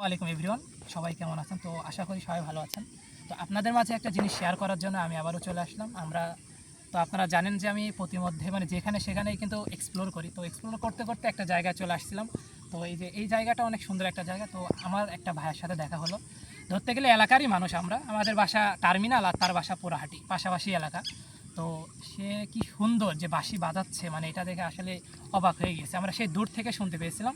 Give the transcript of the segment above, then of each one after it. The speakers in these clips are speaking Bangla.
ওয়ালাইকুম এভরিওয়ান, সবাই কেমন আছেন? তো আশা করি সবাই ভালো আছেন। তো আপনাদের মাঝে একটা জিনিস শেয়ার করার জন্য আমি আবারও চলে আসলাম। আপনারা জানেন যে আমি প্রতিমধ্যে মানে যেখানে সেখানেই কিন্তু এক্সপ্লোর করি। তো এক্সপ্লোর করতে করতে একটা জায়গায় চলে আসছিলাম। তো এই জায়গাটা অনেক সুন্দর একটা জায়গা। তো আমার একটা ভাইয়ের সাথে দেখা হলো। ধরতে গেলে এলাকারই মানুষ আমরা। আমাদের বাসা টার্মিনাল আর তার বাসা পোড়াহাটি, পাশাপাশি এলাকা। তো সে কি সুন্দর যে বাঁশি বাজাচ্ছে, মানে এটা দেখে আসলে অবাক হয়ে গেছে। আমরা সেই দূর থেকে শুনতে পেয়েছিলাম।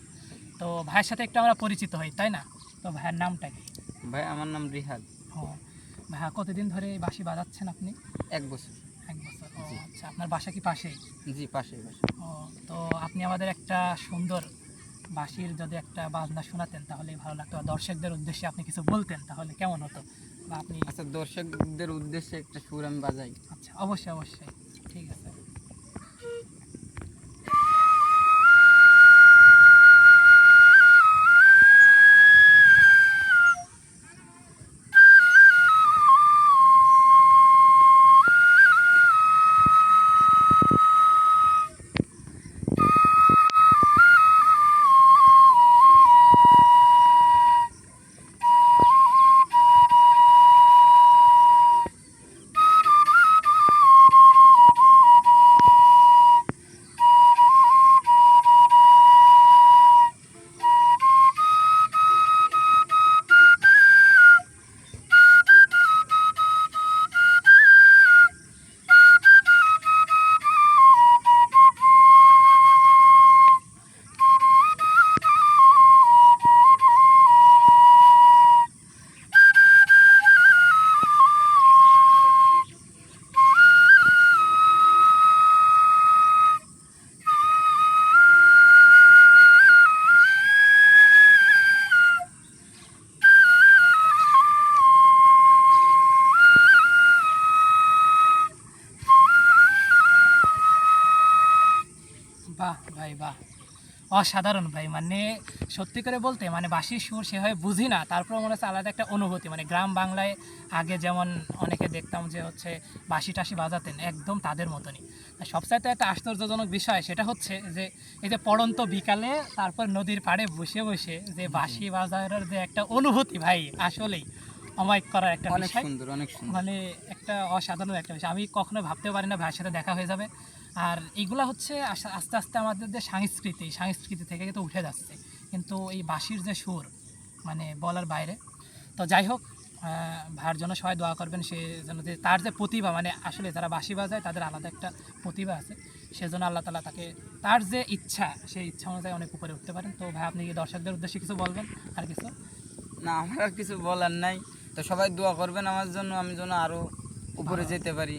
তো ভাইয়ের সাথে একটু আমরা পরিচিত হই, তাই না? তো ভাইয়ের নামটা কি? ভাই আমার নাম রিহাদ। ও ভাইয়া, কতদিন ধরে এই বাঁশি বাজাচ্ছেন আপনি? 1 বছর। 1 বছর। ও জি। আচ্ছা, আপনার বাসা কি পাশেই? জি, পাশেই বাসা। ও, তো আপনি আমাদের একটা সুন্দর বাঁশির যদি একটা বাজনা শোনাতেন তাহলে ভালো লাগতো। আর দর্শকদের উদ্দেশ্যে আপনি কিছু বলতেন তাহলে কেমন হতো? বা আপনি আচ্ছা, দর্শকদের উদ্দেশ্যে একটা সুর আমি বাজাই। আচ্ছা, অবশ্যই অবশ্যই, ঠিক আছে। বাহ ভাই, বাহ, অসাধারণ ভাই। মানে সত্যি করে বলতে মানে বাঁশির সুর সেভাবে বুঝি না, তারপর মনে হচ্ছে আলাদা একটা অনুভূতি। মানে গ্রাম বাংলায় আগে যেমন অনেকে দেখতাম যে হচ্ছে বাঁশি টাশি বাজাতেন, একদম তাদের মতনই। আর সবচাইতে একটা আশ্চর্যজনক বিষয় সেটা হচ্ছে যে এই যে পড়ন্ত বিকালে তারপর নদীর পাড়ে বসে বসে যে বাঁশি বাজানোর যে একটা অনুভূতি, ভাই আসলেই অমায়িক করার একটা অনেক বিষয়। সুন্দর, অনেক সুন্দর। মানে একটা অসাধারণ একটা বিষয়। আমি কখনো ভাবতেও পারি না ভাইয়ের সাথে দেখা হয়ে যাবে। আর এইগুলা হচ্ছে আস্তে আস্তে আমাদের যে সংস্কৃতি থেকে কিন্তু উঠে যাচ্ছে। কিন্তু এই বাঁশির যে সুর, মানে বলার বাইরে। তো যাই হোক, ভাইয়ের জন্য সবাই দোয়া করবেন। সে যেন যে তার যে প্রতিভা, মানে আসলে যারা বাঁশি বাজায় তাদের আলাদা একটা প্রতিভা আছে। সেজন্য আল্লাহ তাআলা তাকে তার যে ইচ্ছা, সেই ইচ্ছা অনুযায়ী অনেক উপরে উঠতে পারেন। তো ভাই, আপনি কি দর্শকদের উদ্দেশ্যে কিছু বলবেন? আর কিছু? না, আমার আর কিছু বলার নাই। তো সবাই দোয়া করবেন আমার জন্য, আমি যেন আরও উপরে যেতে পারি,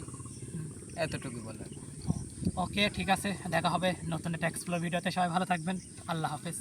এতটুকু বলার। ওকে, ঠিক আছে, দেখা হবে নতুন একটা এক্সপ্লোর ভিডিওতে। সবাই ভালো থাকবেন। আল্লাহ হাফেজ।